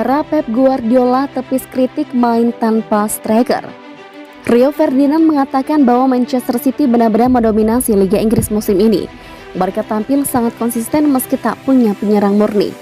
Saudara, Pep Guardiola tepis kritik main tanpa striker. Rio Ferdinand mengatakan bahwa Manchester City benar-benar mendominasi Liga Inggris musim ini. Barca tampil sangat konsisten meski tak punya penyerang murni.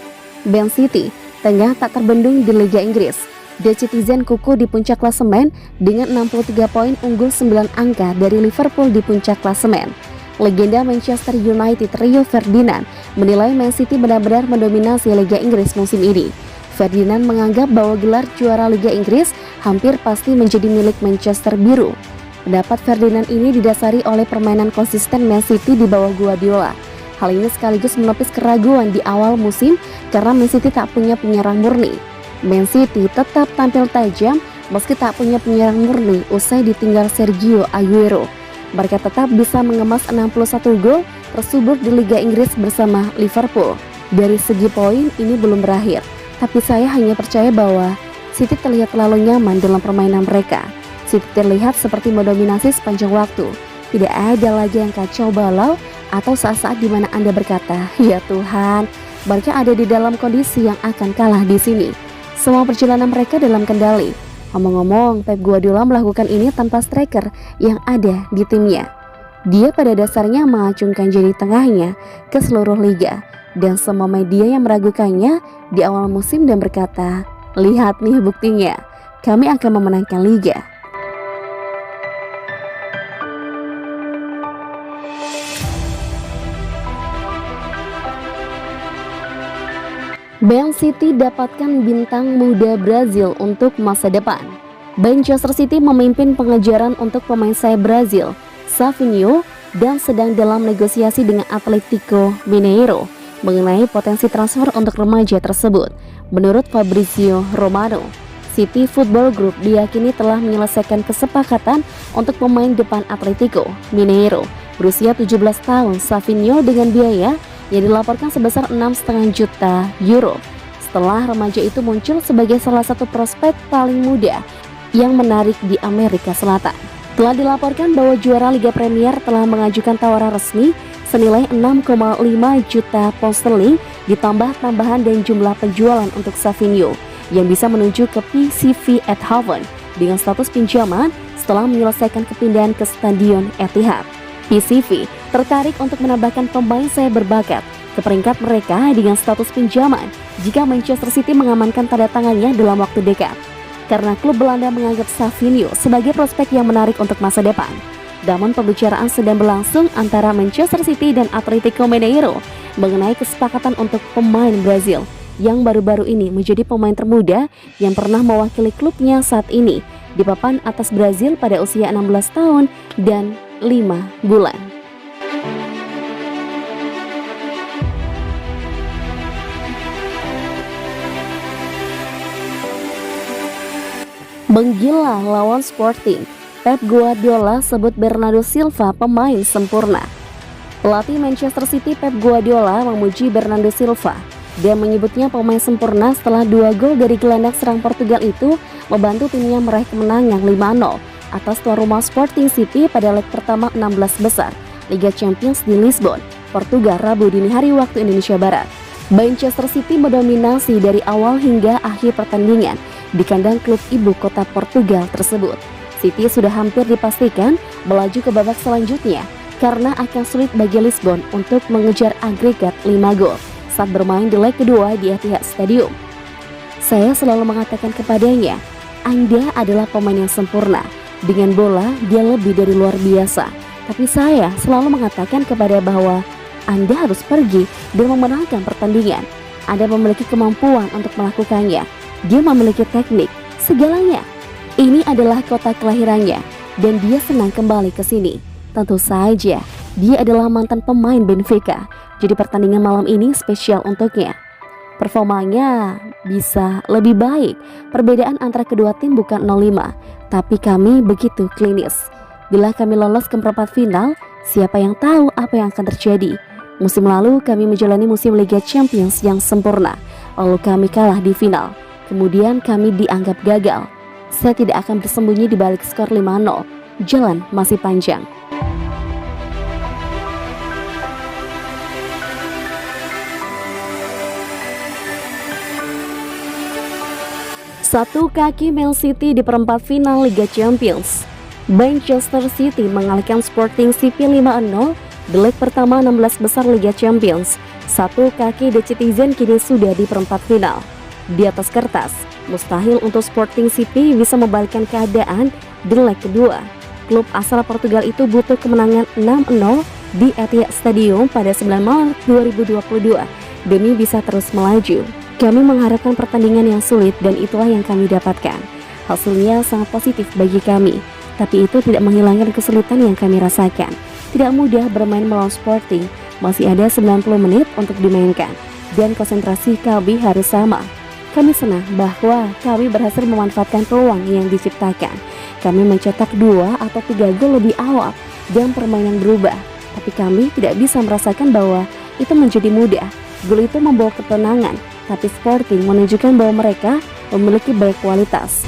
Man City tengah tak terbendung di Liga Inggris. The Citizen kukuh di puncak klasemen dengan 63 poin, unggul 9 angka dari Liverpool di puncak klasemen. Legenda Manchester United Rio Ferdinand menilai Man City benar-benar mendominasi Liga Inggris musim ini. Ferdinand menganggap bahwa gelar juara Liga Inggris hampir pasti menjadi milik Manchester Biru. Pendapat Ferdinand ini didasari oleh permainan konsisten Man City di bawah Guardiola. Hal ini sekaligus menepis keraguan di awal musim karena Man City tak punya penyerang murni. Man City tetap tampil tajam meski tak punya penyerang murni usai ditinggal Sergio Aguero. Mereka tetap bisa mengemas 61 gol tersubur di Liga Inggris bersama Liverpool. Dari segi poin ini belum berakhir, tapi saya hanya percaya bahwa City terlihat terlalu nyaman dalam permainan mereka. City terlihat seperti mendominasi sepanjang waktu. Tidak ada lagi yang kacau balau atau saat-saat di mana Anda berkata, "Ya Tuhan, Barca ada di dalam kondisi yang akan kalah di sini." Semua perjalanan mereka dalam kendali. Ngomong-ngomong, Pep Guardiola melakukan ini tanpa striker yang ada di timnya. Dia pada dasarnya mengacungkan jari tengahnya ke seluruh liga dan semua media yang meragukannya di awal musim dan berkata, "Lihat nih buktinya, kami akan memenangkan liga." Man City dapatkan bintang muda Brazil untuk masa depan. Manchester City memimpin pengejaran untuk pemain sayap Brazil, Savinho, dan sedang dalam negosiasi dengan Atletico Mineiro mengenai potensi transfer untuk remaja tersebut. Menurut Fabrizio Romano, City Football Group diyakini telah menyelesaikan kesepakatan untuk pemain depan Atletico Mineiro berusia 17 tahun Savinho dengan biaya yang dilaporkan sebesar 6,5 juta euro. Setelah remaja itu muncul sebagai salah satu prospek paling muda yang menarik di Amerika Selatan. Telah dilaporkan bahwa juara Liga Premier telah mengajukan tawaran resmi senilai 6,5 juta pound sterling ditambah tambahan dan jumlah penjualan untuk Savinho yang bisa menuju ke PSV Eindhoven dengan status pinjaman setelah menyelesaikan kepindahan ke Stadion Etihad. PSV tertarik untuk menambahkan pemain sayap berbakat ke peringkat mereka dengan status pinjaman jika Manchester City mengamankan tanda tangannya dalam waktu dekat. Karena klub Belanda menganggap Savinho sebagai prospek yang menarik untuk masa depan. Namun pembicaraan sedang berlangsung antara Manchester City dan Atletico Mineiro mengenai kesepakatan untuk pemain Brazil yang baru-baru ini menjadi pemain termuda yang pernah mewakili klubnya saat ini di papan atas Brazil pada usia 16 tahun dan 5 bulan. Menggila lawan Sporting, Pep Guardiola sebut Bernardo Silva pemain sempurna. Pelatih Manchester City Pep Guardiola memuji Bernardo Silva dan menyebutnya pemain sempurna setelah 2 gol dari gelandang serang Portugal itu membantu timnya meraih kemenangan 5-0 atas tuan rumah Sporting City pada leg pertama 16 besar Liga Champions di Lisbon, Portugal, Rabu dini hari waktu Indonesia Barat. Manchester City mendominasi dari awal hingga akhir pertandingan di kandang klub ibu kota Portugal tersebut. City sudah hampir dipastikan melaju ke babak selanjutnya karena akan sulit bagi Lisbon untuk mengejar agregat 5 gol saat bermain di leg kedua di Etihad Stadium. Saya selalu mengatakan kepadanya, Anda adalah pemain yang sempurna. Dengan bola, dia lebih dari luar biasa. Tapi saya selalu mengatakan kepada bahwa Anda harus pergi dan memenangkan pertandingan. Anda memiliki kemampuan untuk melakukannya. Dia memiliki teknik, segalanya. Ini adalah kota kelahirannya dan dia senang kembali ke sini. Tentu saja, dia adalah mantan pemain Benfica. Jadi pertandingan malam ini spesial untuknya. Performanya bisa lebih baik. Perbedaan antara kedua tim bukan 0-5, tapi kami begitu klinis. Bila kami lolos ke perempat final, siapa yang tahu apa yang akan terjadi. Musim lalu kami menjalani musim Liga Champions yang sempurna, lalu kami kalah di final. Kemudian kami dianggap gagal. Saya tidak akan bersembunyi di balik skor 5-0. Jalan masih panjang. Satu kaki Man City di perempat final Liga Champions. Manchester City mengalahkan Sporting CP 5-0 di leg pertama 16 besar Liga Champions. Satu kaki The Citizen kini sudah di perempat final. Di atas kertas, mustahil untuk Sporting CP bisa membalikkan keadaan di leg kedua. Klub asal Portugal itu butuh kemenangan 6-0 di Etihad Stadium pada 9 Maret 2022 demi bisa terus melaju. Kami mengharapkan pertandingan yang sulit dan itulah yang kami dapatkan. Hasilnya sangat positif bagi kami, tapi itu tidak menghilangkan kesulitan yang kami rasakan. Tidak mudah bermain melawan Sporting, masih ada 90 menit untuk dimainkan dan konsentrasi kami harus sama. Kami senang bahwa kami berhasil memanfaatkan peluang yang diciptakan. Kami mencetak 2 atau 3 gol lebih awal dan permainan berubah, tapi kami tidak bisa merasakan bahwa itu menjadi mudah. Gol itu membawa ketenangan, tapi Sporting menunjukkan bahwa mereka memiliki banyak kualitas.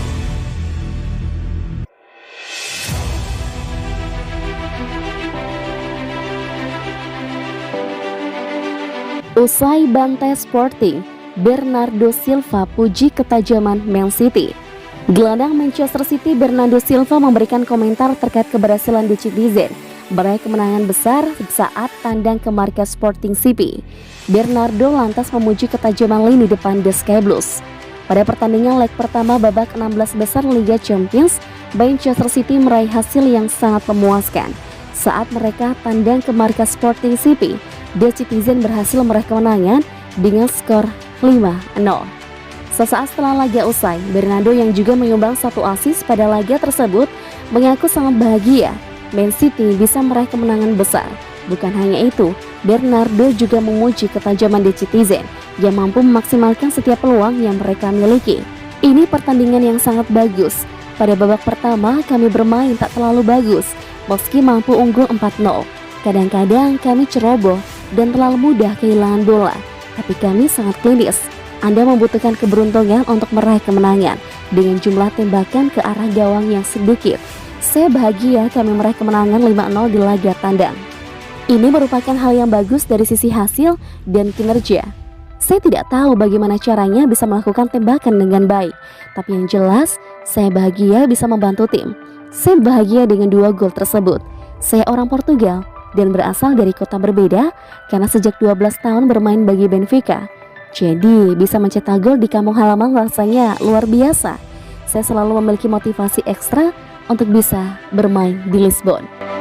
Usai bantai Sporting, Bernardo Silva puji ketajaman Man City. Gelandang Manchester City Bernardo Silva memberikan komentar terkait keberhasilan The Citizen meraih kemenangan besar saat tandang ke markas Sporting CP. Bernardo lantas memuji ketajaman lini depan The Sky Blues. Pada pertandingan leg pertama babak 16 besar Liga Champions, Manchester City meraih hasil yang sangat memuaskan. Saat mereka tandang ke markas Sporting CP, The Citizen berhasil meraih kemenangan dengan skor 5-0. Sesaat setelah laga usai, Bernardo yang juga menyumbang 1 assist pada laga tersebut mengaku sangat bahagia Man City bisa meraih kemenangan besar. Bukan hanya itu, Bernardo juga memuji ketajaman The Citizen yang mampu memaksimalkan setiap peluang yang mereka miliki. Ini pertandingan yang sangat bagus. Pada babak pertama kami bermain tak terlalu bagus, meski mampu unggul 4-0. Kadang-kadang kami ceroboh dan terlalu mudah kehilangan bola, tapi kami sangat klinis. Anda membutuhkan keberuntungan untuk meraih kemenangan dengan jumlah tembakan ke arah gawang yang sedikit. Saya bahagia kami meraih kemenangan 5-0 di laga tandang. Ini merupakan hal yang bagus dari sisi hasil dan kinerja. Saya tidak tahu bagaimana caranya bisa melakukan tembakan dengan baik, tapi yang jelas saya bahagia bisa membantu tim. Saya bahagia dengan 2 gol tersebut. Saya orang Portugal dan berasal dari kota berbeda karena sejak 12 tahun bermain bagi Benfica. Jadi bisa mencetak gol di kampung halaman rasanya luar biasa. Saya selalu memiliki motivasi ekstra untuk bisa bermain di Lisbon.